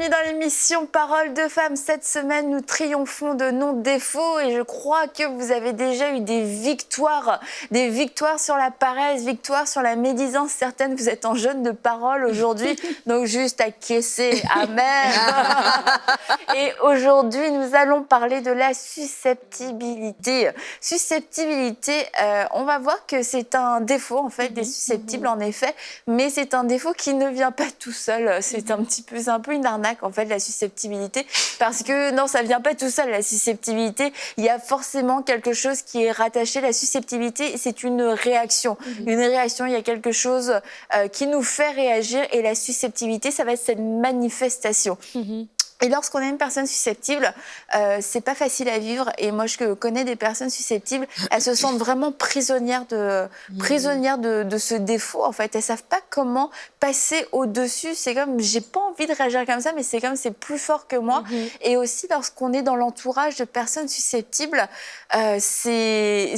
bienvenue dans l'émission Parole de femmes. Cette semaine, nous triomphons de nos défauts et je crois que vous avez déjà eu des victoires sur la paresse, victoires sur la médisance. Certaines, vous êtes en jeûne de parole aujourd'hui, donc juste à caisser. Amen. Et aujourd'hui, nous allons parler de la susceptibilité. Susceptibilité, on va voir que c'est un défaut en fait, des susceptibles en effet, mais c'est un défaut qui ne vient pas tout seul. C'est un peu une arnaque en fait, la susceptibilité, parce que non, ça vient pas tout seul, la susceptibilité. Il y a forcément quelque chose qui est rattaché. La susceptibilité, c'est une réaction. Une réaction, il y a quelque chose qui nous fait réagir, et la susceptibilité, ça va être cette manifestation. Et lorsqu'on est une personne susceptible, c'est pas facile à vivre. Et moi, je connais des personnes susceptibles, elles se sentent vraiment prisonnières de ce défaut. En fait, elles savent pas comment passer au-dessus. C'est comme, j'ai pas envie de réagir comme ça, mais c'est comme, c'est plus fort que moi. Et aussi, lorsqu'on est dans l'entourage de personnes susceptibles, c'est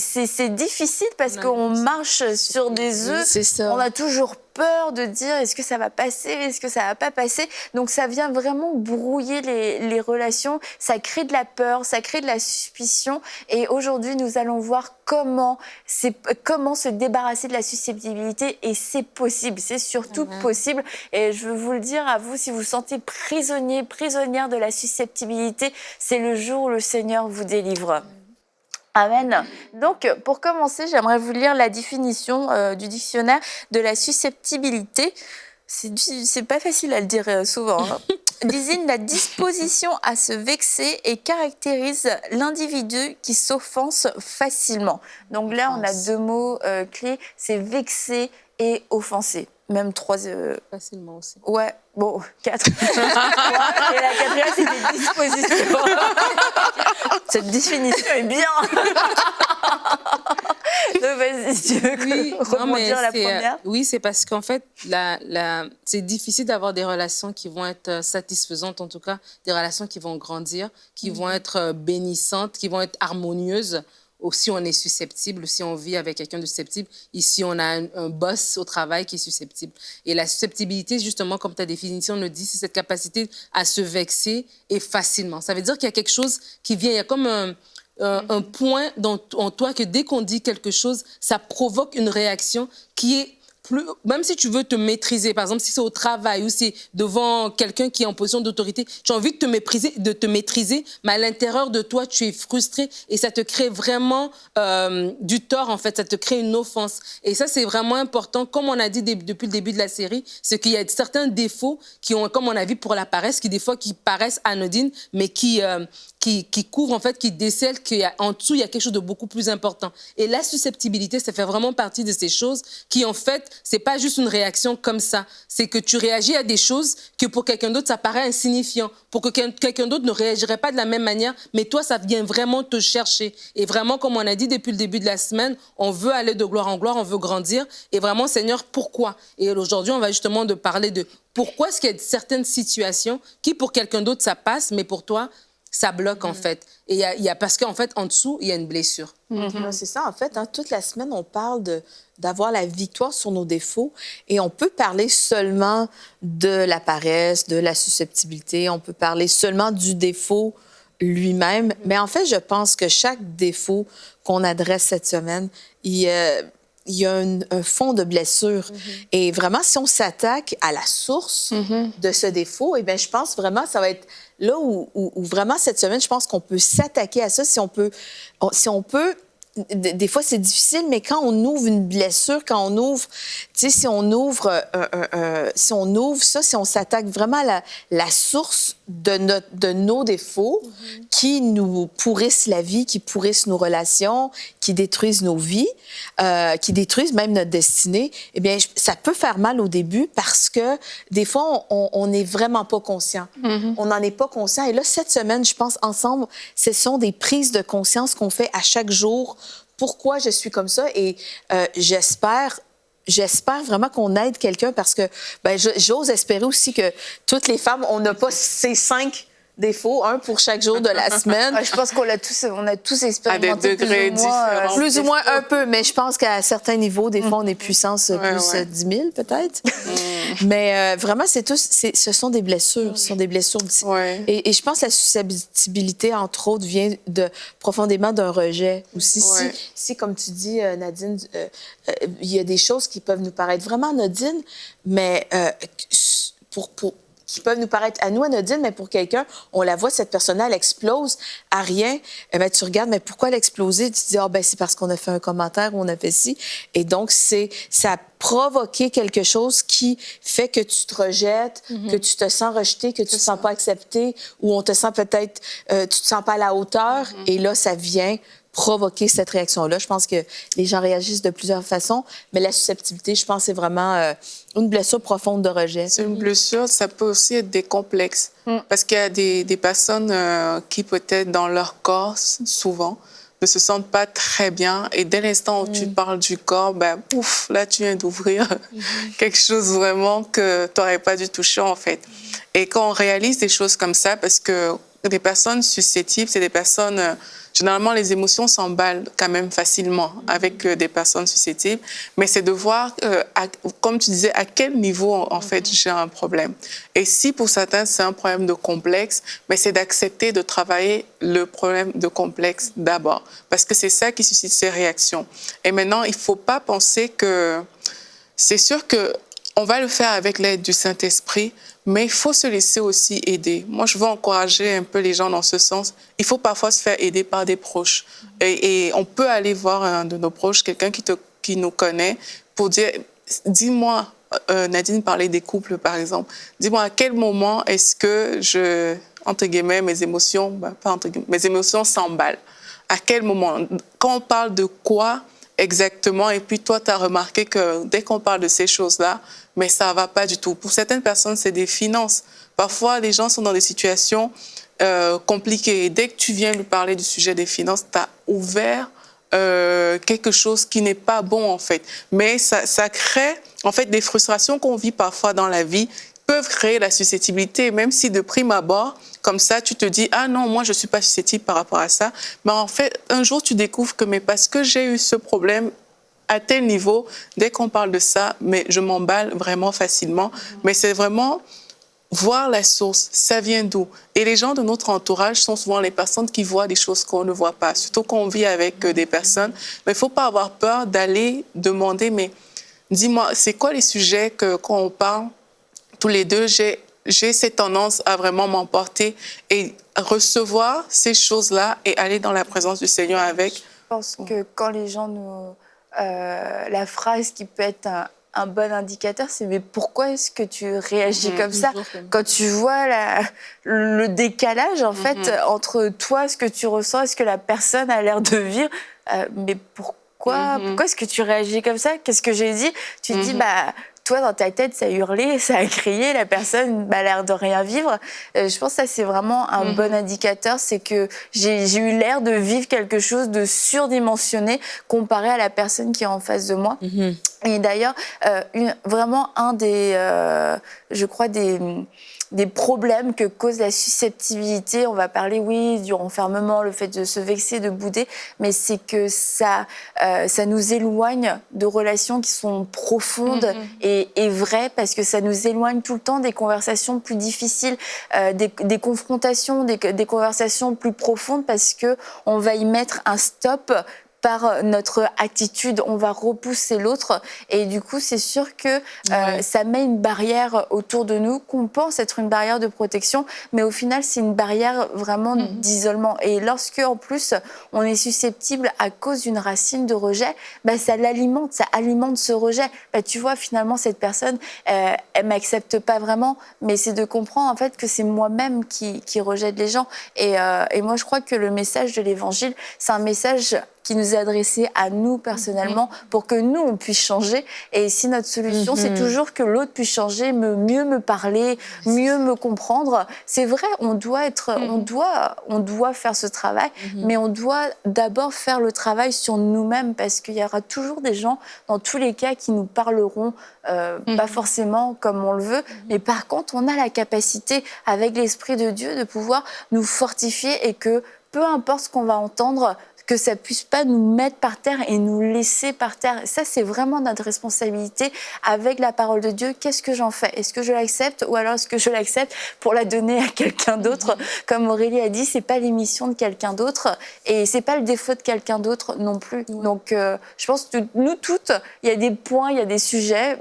difficile parce qu'on marche sur des œufs. C'est ça. On a toujours peur de dire est-ce que ça va passer, est-ce que ça va pas passer. Donc ça vient vraiment brouiller les relations, ça crée de la peur, ça crée de la suspicion. Et aujourd'hui, nous allons voir comment se débarrasser de la susceptibilité, et c'est possible, c'est surtout possible. Et je veux vous le dire à vous, si vous vous sentez prisonnière de la susceptibilité, c'est le jour où le Seigneur vous délivre. Amen. Donc, pour commencer, j'aimerais vous lire la définition du dictionnaire de la susceptibilité. C'est pas facile à le dire souvent. Désigne la disposition à se vexer et caractérise l'individu qui s'offense facilement. Donc là, on a deux mots clés, c'est vexer et offenser. Même trois... Facilement aussi. Ouais, bon, 4. Et la quatrième, c'était disposition. Cette définition est bien. Donc, vas-y, si tu veux rebondir la première. Oui, c'est parce qu'en fait, c'est difficile d'avoir des relations qui vont être satisfaisantes, en tout cas, des relations qui vont grandir, qui vont être bénissantes, qui vont être harmonieuses. Si on est susceptible, si on vit avec quelqu'un de susceptible, ici on a un boss au travail qui est susceptible. Et la susceptibilité, justement, comme ta définition le dit, c'est cette capacité à se vexer et facilement. Ça veut dire qu'il y a quelque chose qui vient, il y a comme un point en toi que dès qu'on dit quelque chose, ça provoque une réaction qui est même si tu veux te maîtriser, par exemple, si c'est au travail ou c'est devant quelqu'un qui est en position d'autorité, tu as envie de te maîtriser, mais à l'intérieur de toi, tu es frustré et ça te crée vraiment du tort, en fait. Ça te crée une offense. Et ça, c'est vraiment important. Comme on a dit depuis le début de la série, c'est qu'il y a certains défauts qui ont, comme on a vu pour la paresse, qui paraissent anodines, mais qui couvrent, en fait, qui décèlent qu'en dessous, il y a quelque chose de beaucoup plus important. Et la susceptibilité, ça fait vraiment partie de ces choses qui, en fait, c'est pas juste une réaction comme ça. C'est que tu réagis à des choses que pour quelqu'un d'autre, ça paraît insignifiant. Pour que quelqu'un d'autre ne réagirait pas de la même manière, mais toi, ça vient vraiment te chercher. Et vraiment, comme on a dit depuis le début de la semaine, on veut aller de gloire en gloire, on veut grandir. Et vraiment, Seigneur, pourquoi? Et aujourd'hui, on va justement parler de pourquoi est-ce qu'il y a certaines situations qui, pour quelqu'un d'autre, ça passe, mais pour toi, ça bloque, en fait. Et parce qu'en fait, en dessous, il y a une blessure. C'est ça, en fait. Toute la semaine, on parle d'avoir la victoire sur nos défauts. Et on peut parler seulement de la paresse, de la susceptibilité. On peut parler seulement du défaut lui-même. Mais en fait, je pense que chaque défaut qu'on adresse cette semaine, il y a un fond de blessure. Et vraiment, si on s'attaque à la source de ce défaut, eh bien, je pense vraiment que ça va être là où vraiment cette semaine, je pense qu'on peut s'attaquer à ça. Si on peut, des fois, c'est difficile, mais quand on ouvre une blessure, quand on ouvre, tu sais, si on ouvre ça, si on s'attaque vraiment à la source de nos défauts qui nous pourrissent la vie, qui pourrissent nos relations, qui détruisent nos vies, qui détruisent même notre destinée, eh bien, ça peut faire mal au début parce que des fois, on n'est vraiment pas conscient. On n'en est pas conscient. Et là, cette semaine, je pense, ensemble, ce sont des prises de conscience qu'on fait à chaque jour. Pourquoi je suis comme ça? Et j'espère vraiment qu'on aide quelqu'un parce que j'ose espérer aussi que toutes les femmes, on n'a pas ces 5 défauts, un pour chaque jour de la semaine. Je pense qu'on on a tous expérimenté à des degrés différents. Plus ou moins un peu, mais je pense qu'à certains niveaux, des fois, on est puissance plus 10 000, peut-être. Mais vraiment, ce sont des blessures. Ce sont des blessures. Ouais. Et je pense que la susceptibilité, entre autres, vient profondément d'un rejet aussi. Ouais. Si, comme tu dis, Nadine, il y a des choses qui peuvent nous paraître vraiment anodines, mais qui peuvent nous paraître à nous anodines, mais pour quelqu'un, on la voit, cette personne-là, elle explose à rien. Eh bien, tu regardes, mais pourquoi elle a explosé? Tu te dis, ben, c'est parce qu'on a fait un commentaire ou on a fait ci. Et donc, ça a provoqué quelque chose qui fait que tu te rejettes, que tu te sens rejeté, que tu te sens pas accepté, ou on te sent peut-être, tu te sens pas à la hauteur. Et là, ça vient provoquer cette réaction-là. Je pense que les gens réagissent de plusieurs façons, mais la susceptibilité, je pense, c'est vraiment une blessure profonde de rejet. C'est une blessure, ça peut aussi être des complexes. Parce qu'il y a des personnes qui, peut-être, dans leur corps, souvent, ne se sentent pas très bien. Et dès l'instant où tu parles du corps, ben, pouf, là, tu viens d'ouvrir quelque chose vraiment que tu n'aurais pas dû toucher, en fait. Et quand on réalise des choses comme ça, parce que des personnes susceptibles, c'est des personnes... Généralement, les émotions s'emballent quand même facilement avec des personnes susceptibles, mais c'est de voir, comme tu disais, à quel niveau, en fait, j'ai un problème. Et si pour certains, c'est un problème de complexe, mais c'est d'accepter de travailler le problème de complexe d'abord, parce que c'est ça qui suscite ces réactions. Et maintenant, il ne faut pas penser que... C'est sûr qu'on va le faire avec l'aide du Saint-Esprit, mais il faut se laisser aussi aider. Moi, je veux encourager un peu les gens dans ce sens. Il faut parfois se faire aider par des proches. Et on peut aller voir un de nos proches, quelqu'un qui nous connaît, pour dire, dis-moi, Nadine parlait des couples, par exemple, dis-moi à quel moment est-ce que entre guillemets, mes émotions s'emballent. À quel moment? Quand on parle de quoi exactement? Et puis toi, tu as remarqué que dès qu'on parle de ces choses-là, mais ça ne va pas du tout. Pour certaines personnes, c'est des finances. Parfois, les gens sont dans des situations compliquées. Et dès que tu viens lui parler du sujet des finances, tu as ouvert quelque chose qui n'est pas bon, en fait. Mais ça crée, en fait, des frustrations qu'on vit parfois dans la vie peuvent créer la susceptibilité, même si de prime abord, comme ça, tu te dis « Ah non, moi, je ne suis pas susceptible par rapport à ça. » Mais en fait, un jour, tu découvres que mais parce que j'ai eu ce problème à tel niveau, dès qu'on parle de ça, mais je m'emballe vraiment facilement. Mais c'est vraiment voir la source, ça vient d'où? Et les gens de notre entourage sont souvent les personnes qui voient des choses qu'on ne voit pas, surtout quand on vit avec des personnes. Mais il ne faut pas avoir peur d'aller demander « Mais dis-moi, c'est quoi les sujets que quand on parle tous les deux, j'ai cette tendance à vraiment m'emporter et recevoir ces choses-là et aller dans la présence du Seigneur avec. » Je pense que quand les gens nous... la phrase qui peut être un bon indicateur, c'est « Mais pourquoi est-ce que tu réagis comme ça ?» Quand tu vois le décalage, en fait, entre toi, ce que tu ressens et ce que la personne a l'air de vivre, mais pourquoi est-ce que tu réagis comme ça? Qu'est-ce que j'ai dit? Tu te dis, bah... Toi, dans ta tête, ça a hurlé, ça a crié, la personne a l'air de rien vivre. Je pense que ça, c'est vraiment un bon indicateur. C'est que j'ai eu l'air de vivre quelque chose de surdimensionné comparé à la personne qui est en face de moi. Et d'ailleurs, vraiment un des, je crois, des problèmes que cause la susceptibilité, on va parler, oui, du renfermement, le fait de se vexer, de bouder, mais c'est que ça nous éloigne de relations qui sont profondes et vraies, parce que ça nous éloigne tout le temps des conversations plus difficiles, des confrontations, des conversations plus profondes, parce qu'on va y mettre un stop par notre attitude, on va repousser l'autre. Et du coup, c'est sûr que ça met une barrière autour de nous, qu'on pense être une barrière de protection, mais au final, c'est une barrière vraiment d'isolement. Et lorsque, en plus, on est susceptible à cause d'une racine de rejet, bah, ça l'alimente, ça alimente ce rejet. Bah, tu vois, finalement, cette personne, elle ne m'accepte pas vraiment, mais c'est de comprendre, en fait, que c'est moi-même qui rejette les gens. Et moi, je crois que le message de l'Évangile, c'est un message qui nous est adressé à nous personnellement pour que nous, on puisse changer. Et si notre solution, c'est toujours que l'autre puisse changer, mieux me parler, mieux me comprendre, c'est vrai, on doit faire ce travail, mais on doit d'abord faire le travail sur nous-mêmes parce qu'il y aura toujours des gens, dans tous les cas, qui nous parleront pas forcément comme on le veut, mais par contre, on a la capacité, avec l'Esprit de Dieu, de pouvoir nous fortifier et que peu importe ce qu'on va entendre, que ça puisse pas nous mettre par terre et nous laisser par terre. Ça, c'est vraiment notre responsabilité avec la parole de Dieu. Qu'est-ce que j'en fais? Est-ce que je l'accepte ou alors est-ce que je l'accepte pour la donner à quelqu'un d'autre? Comme Aurélie a dit, c'est pas l'émission de quelqu'un d'autre et c'est pas le défaut de quelqu'un d'autre non plus. Donc, je pense que nous toutes, il y a des points, il y a des sujets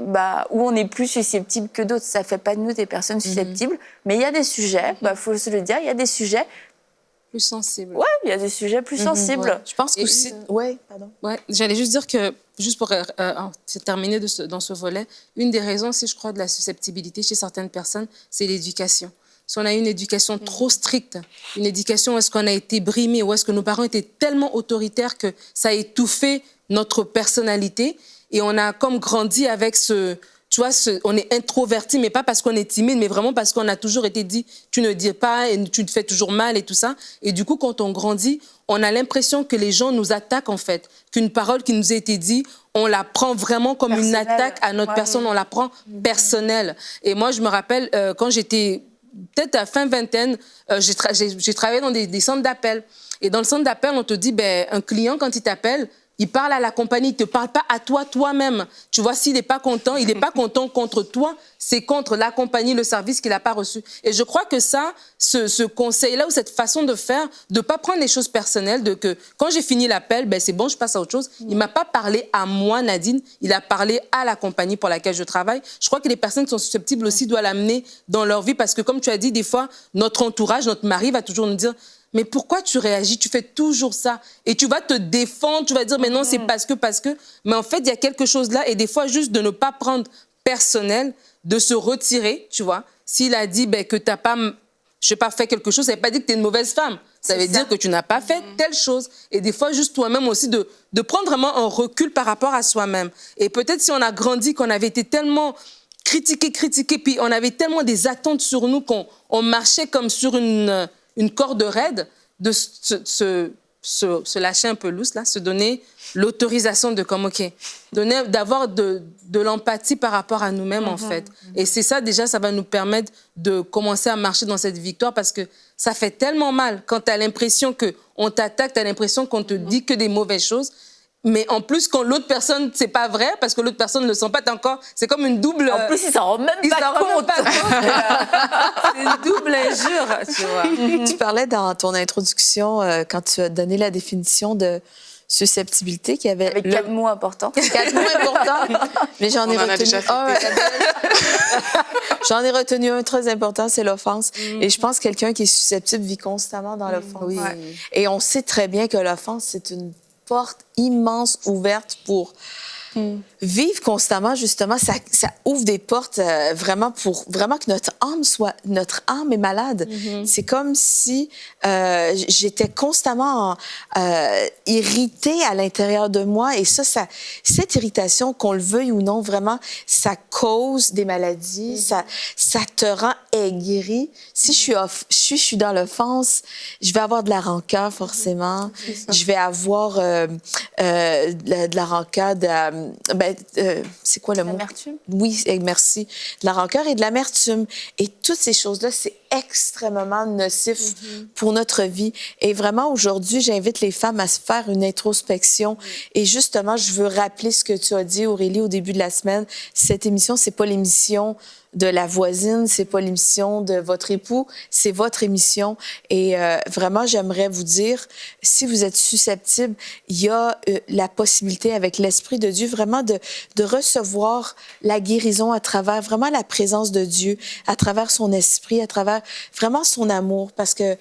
où on est plus susceptibles que d'autres. Ça fait pas de nous des personnes susceptibles, mais il y a des sujets, faut se le dire, il y a des sujets plus sensible. Ouais, il y a des sujets plus sensibles. Ouais. Je pense qu'aussi... Oui, pardon. Ouais, j'allais juste dire que, juste pour terminer dans ce volet, une des raisons, si je crois, de la susceptibilité chez certaines personnes, c'est l'éducation. Si on a une éducation trop stricte, une éducation où est-ce qu'on a été brimé, où est-ce que nos parents étaient tellement autoritaires que ça a étouffé notre personnalité et on a comme grandi avec tu vois, on est introverti, mais pas parce qu'on est timide, mais vraiment parce qu'on a toujours été dit « tu ne dis pas et tu te fais toujours mal » et tout ça. Et du coup, quand on grandit, on a l'impression que les gens nous attaquent, en fait. Qu'une parole qui nous a été dite, on la prend vraiment comme une attaque à notre personne, on la prend personnelle. Et moi, je me rappelle, quand j'étais peut-être à fin vingtaine, j'ai travaillé dans des centres d'appel. Et dans le centre d'appel, on te dit, un client, quand il t'appelle, il parle à la compagnie, il ne te parle pas à toi, toi-même. Tu vois, s'il n'est pas content, il n'est pas content contre toi, c'est contre la compagnie, le service qu'il n'a pas reçu. Et je crois que ça, ce conseil-là ou cette façon de faire, de ne pas prendre les choses personnelles, de que quand j'ai fini l'appel, c'est bon, je passe à autre chose. Il ne m'a pas parlé à moi, Nadine, il a parlé à la compagnie pour laquelle je travaille. Je crois que les personnes qui sont susceptibles aussi doivent l'amener dans leur vie parce que, comme tu as dit, des fois, notre entourage, notre mari va toujours nous dire « Mais pourquoi tu réagis? Tu fais toujours ça. » Et tu vas te défendre, tu vas dire « Mais non, c'est parce que... » Mais en fait, il y a quelque chose là. Et des fois, juste de ne pas prendre personnel, de se retirer, tu vois. S'il a dit que tu n'as pas, je sais pas, fait quelque chose, ça ne veut pas dire que tu es une mauvaise femme. Ça veut dire que tu n'as pas fait telle chose. Et des fois, juste toi-même aussi, de prendre vraiment un recul par rapport à soi-même. Et peut-être si on a grandi, qu'on avait été tellement critiqué, puis on avait tellement des attentes sur nous qu'on marchait comme sur une corde raide, de se lâcher un peu lousse, là, se donner l'autorisation de comme, OK, d'avoir de l'empathie par rapport à nous-mêmes, en fait. Et c'est ça, déjà, ça va nous permettre de commencer à marcher dans cette victoire parce que ça fait tellement mal quand tu as l'impression qu'on t'attaque, tu as l'impression qu'on te dit que des mauvaises choses. Mais en plus, quand l'autre personne, c'est pas vrai, parce que l'autre personne ne le sent pas, encore, c'est comme une double... En plus, il s'en rend même pas compte. C'est une double injure, tu vois. Tu parlais dans ton introduction, quand tu as donné la définition de susceptibilité, qu'il y avait... Avec 4 mots importants. 4 mots importants. Mais j'en ai retenu un. J'en ai retenu un très important, c'est l'offense. Et je pense que quelqu'un qui est susceptible vit constamment dans l'offense. Oui. Ouais. Et on sait très bien que l'offense, c'est une porte immense ouverte pour vivre constamment, justement. Ça ouvre des portes vraiment pour vraiment que notre âme est malade. C'est comme si j'étais constamment irritée à l'intérieur de moi. Et cette irritation, qu'on le veuille ou non, vraiment, ça cause des maladies. Ça te rend aigri. Si je suis dans l'offense, je vais avoir de la rancœur, forcément. Je vais avoir de la rancœur, c'est quoi le mot? L'amertume? Oui, merci. De la rancœur et de l'amertume. Et toutes ces choses-là, c'est extrêmement nocif pour notre vie. Et vraiment, aujourd'hui, j'invite les femmes à se faire une introspection. Et justement, je veux rappeler ce que tu as dit, Aurélie, au début de la semaine. Cette émission, c'est pas l'émission de la voisine, c'est pas l'émission de votre époux, c'est votre émission. Et vraiment, j'aimerais vous dire, si vous êtes susceptible, il y a la possibilité, avec l'Esprit de Dieu, vraiment de recevoir la guérison à travers vraiment la présence de Dieu, à travers son esprit, à travers envers vraiment son amour, parce que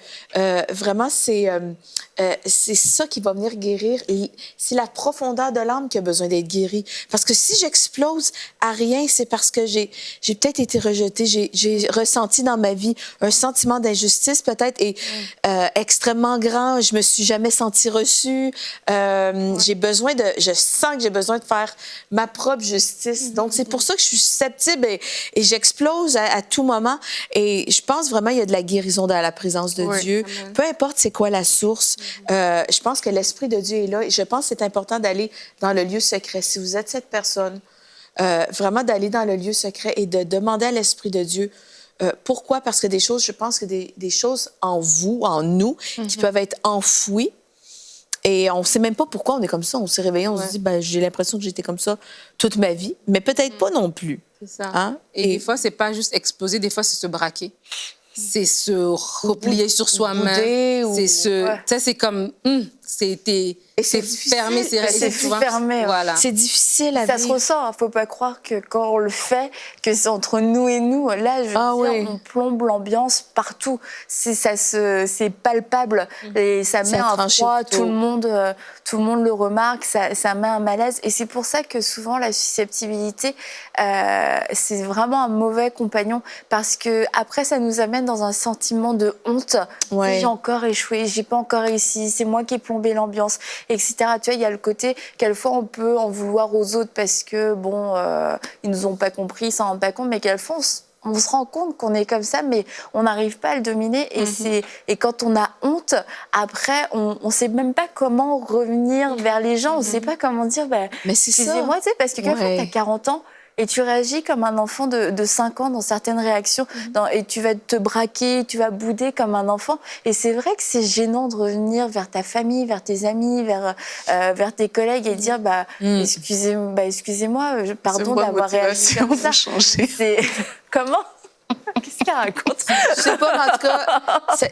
vraiment, c'est ça qui va venir guérir. Et c'est la profondeur de l'âme qui a besoin d'être guérie. Parce que si j'explose à rien, c'est parce que j'ai peut-être été rejetée, j'ai ressenti dans ma vie un sentiment d'injustice peut-être et extrêmement grand. Je me suis jamais sentie reçue. Je sens que j'ai besoin de faire ma propre justice. Donc, c'est pour ça que je suis susceptible et j'explose à tout moment. Et je pense vraiment qu'il y a de la guérison dans la présence de Dieu. Amen. Peu importe c'est quoi la source, je pense que l'Esprit de Dieu est là. Et je pense que c'est important d'aller dans le lieu secret. Si vous êtes cette personne, vraiment d'aller dans le lieu secret et de demander à l'Esprit de Dieu pourquoi? Parce que je pense que des choses en vous, en nous, qui peuvent être enfouies. Et on ne sait même pas pourquoi on est comme ça. On s'est réveillé, on se dit, ben, j'ai l'impression que j'étais comme ça toute ma vie. Mais peut-être pas non plus. C'est ça. Hein? Et des fois, c'est pas juste exploser, des fois, c'est se braquer. C'est se replier sur soi-même. Ou... C'est tu sais, c'est comme, c'est fermé, c'est resté fermé. Voilà. C'est difficile à Ça vivre. se ressent. Faut pas croire que quand on le fait, que c'est entre nous et nous. Là, je veux dire, oui. on plombe l'ambiance partout. C'est palpable et ça met un tranche froid. au couteau. Tout le monde le remarque. Ça met un malaise. Et c'est pour ça que souvent la susceptibilité, c'est vraiment un mauvais compagnon parce que après, ça nous amène dans un sentiment de honte. Ouais. J'ai encore échoué, j'ai pas encore réussi. C'est moi qui ai plombé l'ambiance, etc. Tu vois, il y a le côté, quelquefois, on peut en vouloir aux autres parce que, bon, ils nous ont pas compris, ils s'en rendent pas compte, mais quelquefois, on se rend compte qu'on est comme ça, mais on n'arrive pas à le dominer. Et quand on a honte, après, on sait même pas comment revenir vers les gens. On sait pas comment dire, bah, Mais c'est ça. excusez-moi, tu sais, parce que quelquefois, Ouais. t'as 40 ans, et tu réagis comme un enfant de 5 ans dans certaines réactions. Et tu vas te braquer, tu vas bouder comme un enfant. Et c'est vrai que c'est gênant de revenir vers ta famille, vers tes amis, vers tes collègues et dire excusez-moi, pardon d'avoir réagi comme ça. C'est... Comment? Qu'est-ce qu'elle raconte? Je sais pas, mais en tout cas,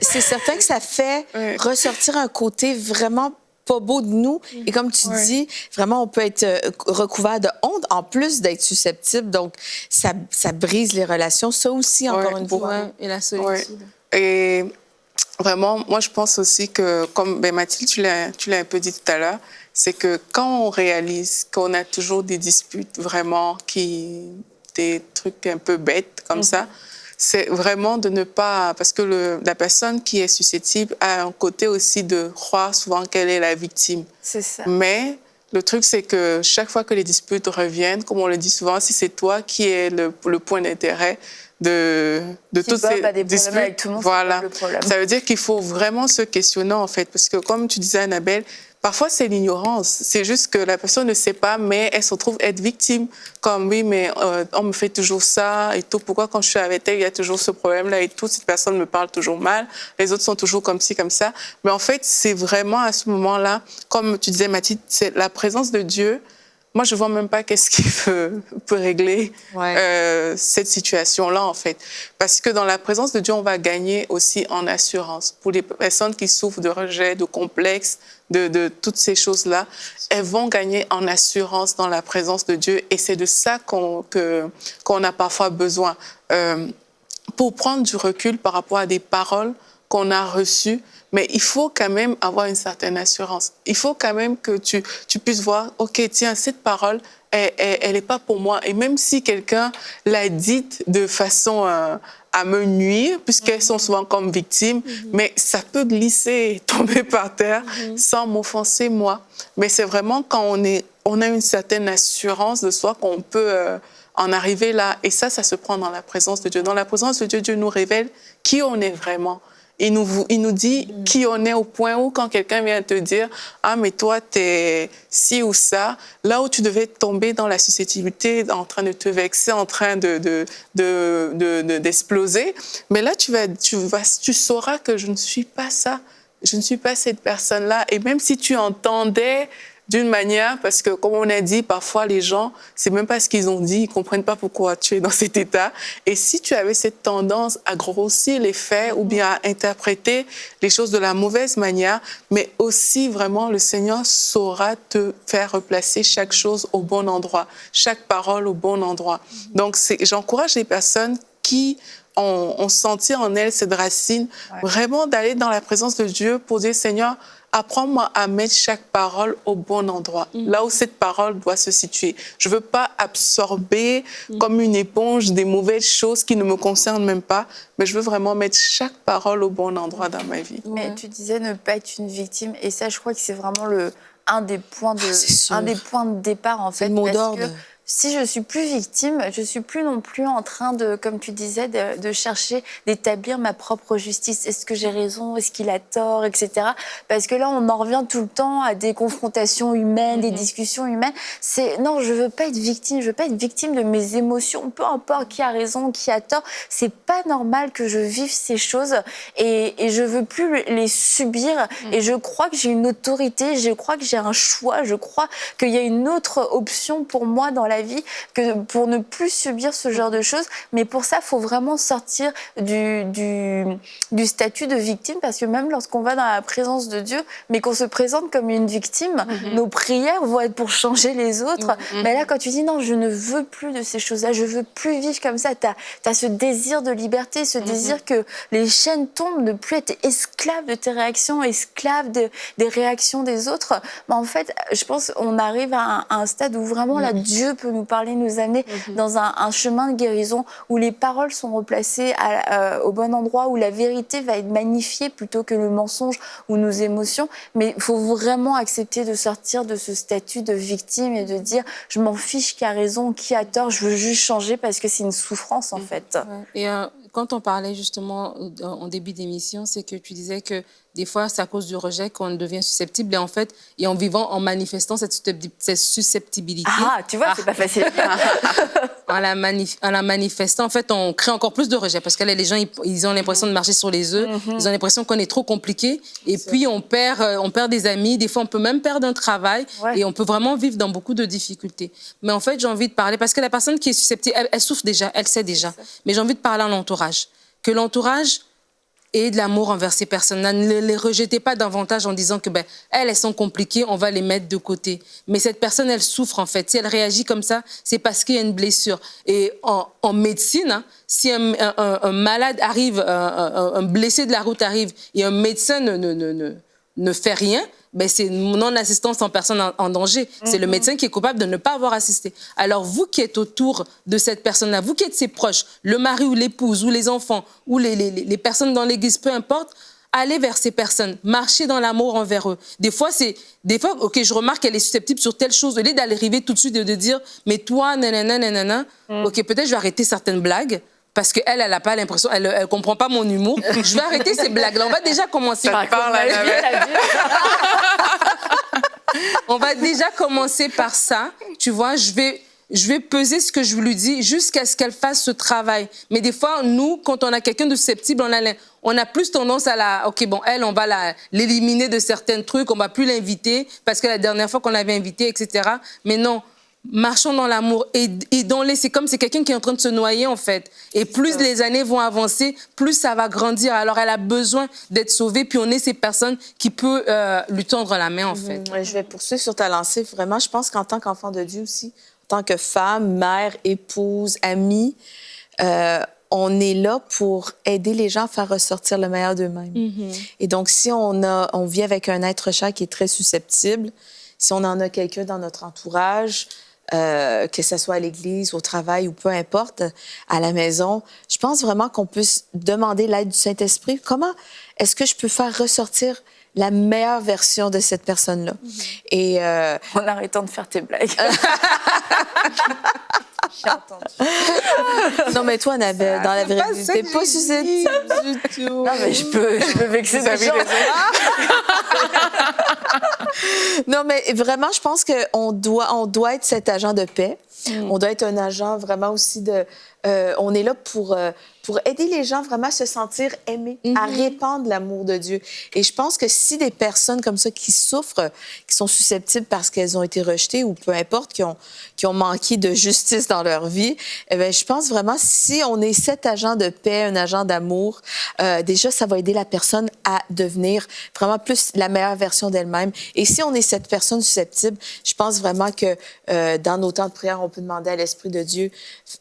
c'est certain que ça fait ressortir un côté vraiment pas beau de nous. Et comme tu dis, vraiment, on peut être recouvert de honte en plus d'être susceptible. Donc, ça brise les relations. Ça aussi, encore une fois. Ouais, et la solitude. Et vraiment, moi, je pense aussi que, comme Mathilde, tu l'as un peu dit tout à l'heure, c'est que quand on réalise qu'on a toujours des disputes vraiment des trucs un peu bêtes comme ça, c'est vraiment de ne pas... Parce que la personne qui est susceptible a un côté aussi de croire souvent qu'elle est la victime. C'est ça. Mais le truc, c'est que chaque fois que les disputes reviennent, comme on le dit souvent, si c'est toi qui es le point d'intérêt de toutes ces disputes, avec tout le monde, voilà, c'est pas le problème. ça veut dire qu'il faut vraiment se questionner, en fait. Parce que comme tu disais, Annabelle, parfois, c'est l'ignorance. C'est juste que la personne ne sait pas, mais elle se retrouve être victime. Comme, oui, mais on me fait toujours ça et tout. Pourquoi, quand je suis avec elle, il y a toujours ce problème-là et tout. Cette personne me parle toujours mal. Les autres sont toujours comme ci, comme ça. Mais en fait, c'est vraiment à ce moment-là, comme tu disais, Mathilde, c'est la présence de Dieu. Moi, je ne vois même pas qu'est-ce qui peut régler cette situation-là, en fait. Parce que dans la présence de Dieu, on va gagner aussi en assurance. Pour les personnes qui souffrent de rejet, de complexe, de toutes ces choses-là, elles vont gagner en assurance dans la présence de Dieu. Et c'est de ça qu'on a parfois besoin. Pour prendre du recul par rapport à des paroles qu'on a reçues, mais il faut quand même avoir une certaine assurance. Il faut quand même que tu puisses voir, OK, tiens, cette parole, elle n'est pas pour moi. Et même si quelqu'un l'a dite de façon à me nuire, puisqu'elles sont souvent comme victimes, mais ça peut glisser, tomber par terre sans m'offenser moi. Mais c'est vraiment quand on a une certaine assurance de soi qu'on peut en arriver là. Et ça se prend dans la présence de Dieu. Dans la présence de Dieu, Dieu nous révèle qui on est vraiment. Il nous dit qui on est au point où, quand quelqu'un vient te dire « Ah, mais toi, t'es ci ou ça », là où tu devais tomber dans la susceptibilité, en train de te vexer, en train d'exploser, mais là, tu sauras que je ne suis pas ça. Je ne suis pas cette personne-là. Et même si tu entendais d'une manière, parce que, comme on a dit, parfois, les gens, c'est même pas ce qu'ils ont dit, ils comprennent pas pourquoi tu es dans cet état. Et si tu avais cette tendance à grossir les faits ou bien à interpréter les choses de la mauvaise manière, mais aussi, vraiment, le Seigneur saura te faire replacer chaque chose au bon endroit, chaque parole au bon endroit. Donc, j'encourage les personnes qui on sentit en elle cette racine, vraiment d'aller dans la présence de Dieu pour dire, Seigneur, apprends-moi à mettre chaque parole au bon endroit, là où cette parole doit se situer. Je ne veux pas absorber comme une éponge des mauvaises choses qui ne me concernent même pas, mais je veux vraiment mettre chaque parole au bon endroit dans ma vie. Mais tu disais ne pas être une victime, et ça, je crois que c'est vraiment un des points de départ, en fait. C'est le mot d'ordre. Si je suis plus victime, je suis plus non plus en train de, comme tu disais, de chercher, d'établir ma propre justice. Est-ce que j'ai raison? Est-ce qu'il a tort? Etc. Parce que là, on en revient tout le temps à des confrontations humaines, des discussions humaines. Non, je veux pas être victime. Je veux pas être victime de mes émotions. Peu importe qui a raison, qui a tort. C'est pas normal que je vive ces choses et je veux plus les subir. Et je crois que j'ai une autorité. Je crois que j'ai un choix. Je crois qu'il y a une autre option pour moi dans la vie que pour ne plus subir ce genre de choses. Mais pour ça, il faut vraiment sortir du statut de victime, parce que même lorsqu'on va dans la présence de Dieu, mais qu'on se présente comme une victime, nos prières vont être pour changer les autres. Mais là, quand tu dis non, je ne veux plus de ces choses-là, je veux plus vivre comme ça, tu as ce désir de liberté, ce désir que les chaînes tombent, ne plus être esclave de tes réactions, esclave des réactions des autres. Mais en fait, je pense qu'on arrive à un stade où vraiment là, Dieu peut nous parler, nous amener dans un chemin de guérison où les paroles sont replacées au bon endroit, où la vérité va être magnifiée plutôt que le mensonge ou nos émotions. Mais il faut vraiment accepter de sortir de ce statut de victime et de dire je m'en fiche qui a raison, qui a tort, je veux juste changer parce que c'est une souffrance en fait. Ouais. Et quand on parlait justement en début d'émission, c'est que tu disais que des fois, c'est à cause du rejet qu'on devient susceptible. Et en fait, et en vivant, en manifestant cette susceptibilité... Ah, tu vois, c'est pas facile. en la manifestant, en fait, on crée encore plus de rejet. Parce que là, les gens, ils ont l'impression de marcher sur les œufs. Ils ont l'impression qu'on est trop compliqué. Et puis, on perd des amis. Des fois, on peut même perdre un travail. Ouais. Et on peut vraiment vivre dans beaucoup de difficultés. Mais en fait, j'ai envie de parler... Parce que la personne qui est susceptible, elle souffre déjà, elle sait déjà. Mais j'ai envie de parler à l'entourage. Que l'entourage... et de l'amour envers ces personnes-là. Ne les rejetez pas davantage en disant que elles sont compliquées, on va les mettre de côté. Mais cette personne, elle souffre en fait. Si elle réagit comme ça, c'est parce qu'il y a une blessure. Et en médecine, si un malade arrive, un blessé de la route arrive et un médecin ne fait rien, c'est non-assistance en personne en danger. C'est le médecin qui est coupable de ne pas avoir assisté. Alors, vous qui êtes autour de cette personne-là, vous qui êtes ses proches, le mari ou l'épouse ou les enfants ou les personnes dans l'église, peu importe, allez vers ces personnes, marchez dans l'amour envers eux. Des fois, OK, je remarque qu'elle est susceptible sur telle chose. Au lieu d'arriver tout de suite et de dire « mais toi, nanana, nanana, OK, peut-être je vais arrêter certaines blagues. » Parce qu'elle n'a pas l'impression, elle ne comprend pas mon humour. Je vais arrêter ces blagues-là. On va déjà commencer par on va déjà commencer par ça. Tu vois, je vais peser ce que je lui dis jusqu'à ce qu'elle fasse ce travail. Mais des fois, nous, quand on a quelqu'un de susceptible, on a plus tendance à OK, on va l'éliminer de certains trucs, on ne va plus l'inviter parce que la dernière fois qu'on l'avait invité, etc. Mais non. Marchons dans l'amour, aidons-les. C'est comme c'est quelqu'un qui est en train de se noyer, en fait. Et plus les années vont avancer, plus ça va grandir. Alors, elle a besoin d'être sauvée, puis on est ces personnes qui peuvent lui tendre la main, en fait. Je vais poursuivre sur ta lancée. Vraiment, je pense qu'en tant qu'enfant de Dieu aussi, en tant que femme, mère, épouse, amie, on est là pour aider les gens à faire ressortir le meilleur d'eux-mêmes. Et donc, si on vit avec un être cher qui est très susceptible, si on en a quelqu'un dans notre entourage... que ce soit à l'église, au travail ou peu importe, à la maison, je pense vraiment qu'on puisse demander l'aide du Saint-Esprit. Comment est-ce que je peux faire ressortir la meilleure version de cette personne-là? Et en arrêtant de faire tes blagues. J'ai entendu. Non, mais toi, Annabelle, dans la vérité, t'es pas susceptible du tout. Non, mais je peux vexer des gens. Non, mais vraiment, je pense qu'on doit être cet agent de paix. On doit être un agent vraiment aussi de... on est là pour aider les gens vraiment à se sentir aimés, à répandre l'amour de Dieu. Et je pense que si des personnes comme ça qui souffrent, qui sont susceptibles parce qu'elles ont été rejetées ou peu importe, qui ont manqué de justice dans leur vie, je pense vraiment si on est cet agent de paix, un agent d'amour, déjà, ça va aider la personne à devenir vraiment plus la meilleure version d'elle-même. Et si on est cette personne susceptible, je pense vraiment que dans nos temps de prière, on peut demander à l'Esprit de Dieu,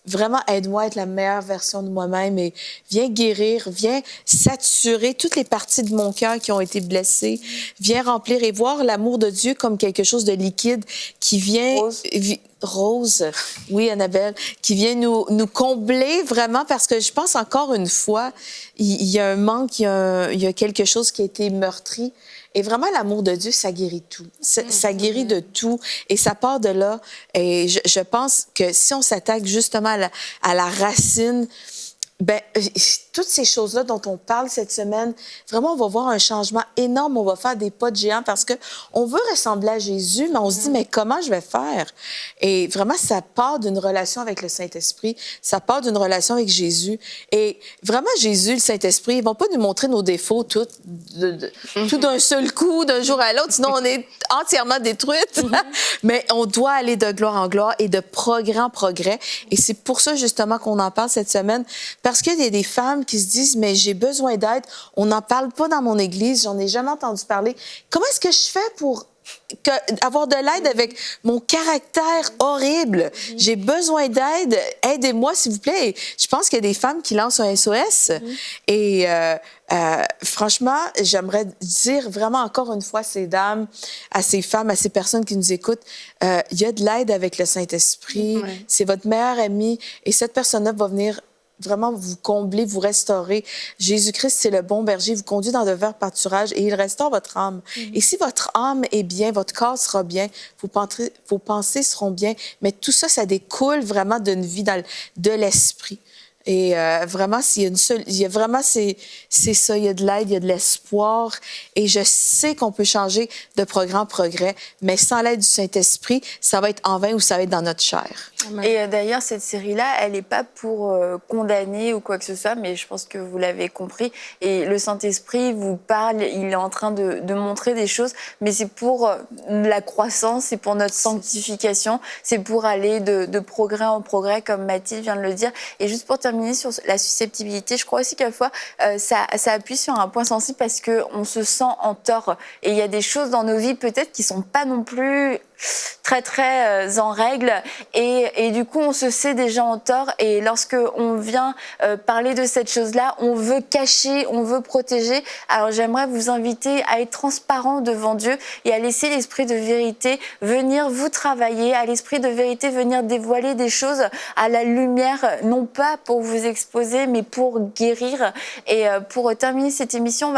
vraiment, aide-moi aide-moi à être la meilleure version de moi-même et viens guérir, viens saturer toutes les parties de mon cœur qui ont été blessées, viens remplir et voir l'amour de Dieu comme quelque chose de liquide qui vient... Rose, oui, Annabelle, qui vient nous combler vraiment parce que je pense encore une fois, il y a un manque, il y a quelque chose qui a été meurtri. Et vraiment, l'amour de Dieu, ça guérit tout. Ça guérit de tout. Et ça part de là. Et je pense que si on s'attaque justement à la racine, ben, toutes ces choses-là dont on parle cette semaine, vraiment, on va voir un changement énorme. On va faire des pas de géant parce que on veut ressembler à Jésus, mais on se dit, mais comment je vais faire? Et vraiment, ça part d'une relation avec le Saint-Esprit. Ça part d'une relation avec Jésus. Et vraiment, Jésus, le Saint-Esprit, ils vont pas nous montrer nos défauts tout d'un seul coup, d'un jour à l'autre. Sinon, on est entièrement détruite. Mais on doit aller de gloire en gloire et de progrès en progrès. Et c'est pour ça, justement, qu'on en parle cette semaine. Parce qu'il y a des femmes qui se disent, mais j'ai besoin d'aide. On n'en parle pas dans mon église. J'en ai jamais entendu parler. Comment est-ce que je fais pour avoir de l'aide avec mon caractère horrible? J'ai besoin d'aide. Aidez-moi, s'il vous plaît. Et je pense qu'il y a des femmes qui lancent un SOS. Et franchement, j'aimerais dire vraiment encore une fois à ces dames, à ces femmes, à ces personnes qui nous écoutent, il y a de l'aide avec le Saint-Esprit. C'est votre meilleur ami. Et cette personne-là va venir vraiment vous combler, vous restaurer. Jésus-Christ, c'est le bon berger, vous conduit dans de verts pâturages et il restaure votre âme. Et si votre âme est bien, votre corps sera bien, vos pensées seront bien, mais tout ça, ça découle vraiment d'une vie de l'esprit. Et vraiment, s'il y a une seule, il y a vraiment, c'est ça, il y a de l'aide, il y a de l'espoir. Et je sais qu'on peut changer de progrès en progrès, mais sans l'aide du Saint-Esprit, ça va être en vain ou ça va être dans notre chair. Amen. Et d'ailleurs, cette série-là, elle n'est pas pour condamner ou quoi que ce soit, mais je pense que vous l'avez compris. Et le Saint-Esprit vous parle, il est en train de montrer des choses, mais c'est pour la croissance, c'est pour notre sanctification, c'est pour aller de progrès en progrès, comme Mathilde vient de le dire. Et juste pour terminer sur la susceptibilité, je crois aussi qu'à la fois, ça appuie sur un point sensible parce qu'on se sent en tort. Et il y a des choses dans nos vies peut-être qui ne sont pas non plus très en règle et du coup on se sait déjà en tort et lorsque on vient parler de cette chose-là, on veut cacher, on veut protéger. Alors j'aimerais vous inviter à être transparent devant Dieu et à laisser l'esprit de vérité venir vous travailler, à l'esprit de vérité venir dévoiler des choses à la lumière, non pas pour vous exposer mais pour guérir. Et pour terminer cette émission,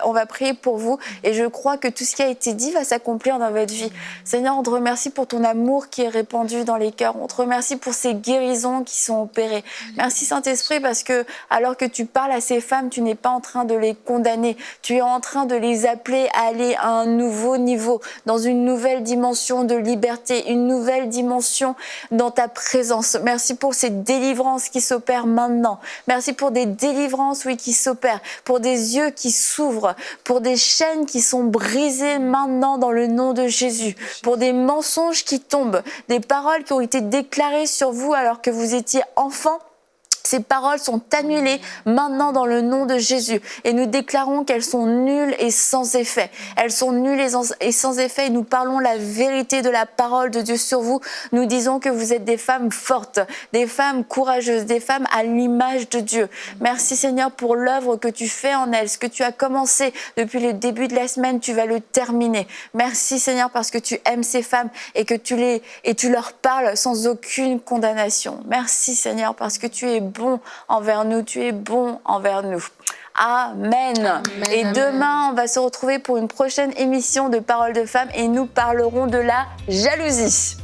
on va prier pour vous et je crois que tout ce qui a été dit va s'accomplir dans votre vie. Seigneur, on te remercie pour ton amour qui est répandu dans les cœurs. On te remercie pour ces guérisons qui sont opérées. Merci Saint-Esprit parce que alors que tu parles à ces femmes, tu n'es pas en train de les condamner. Tu es en train de les appeler à aller à un nouveau niveau, dans une nouvelle dimension de liberté, une nouvelle dimension dans ta présence. Merci pour ces délivrances qui s'opèrent maintenant. Merci pour des délivrances, oui, qui s'opèrent, pour des yeux qui s'ouvrent, pour des chaînes qui sont brisées maintenant dans le nom de Jésus, pour des mensonges qui tombent, des paroles qui ont été déclarées sur vous alors que vous étiez enfant. Ces paroles sont annulées maintenant dans le nom de Jésus et nous déclarons qu'elles sont nulles et sans effet. Elles sont nulles et sans effet et nous parlons la vérité de la parole de Dieu sur vous. Nous disons que vous êtes des femmes fortes, des femmes courageuses, des femmes à l'image de Dieu. Merci Seigneur pour l'œuvre que tu fais en elles. Ce que tu as commencé depuis le début de la semaine, tu vas le terminer. Merci Seigneur parce que tu aimes ces femmes et que tu leur parles sans aucune condamnation. Merci Seigneur parce que tu es bon envers nous, tu es bon envers nous. Amen. Amen. Et demain, on va se retrouver pour une prochaine émission de Paroles de Femmes et nous parlerons de la jalousie.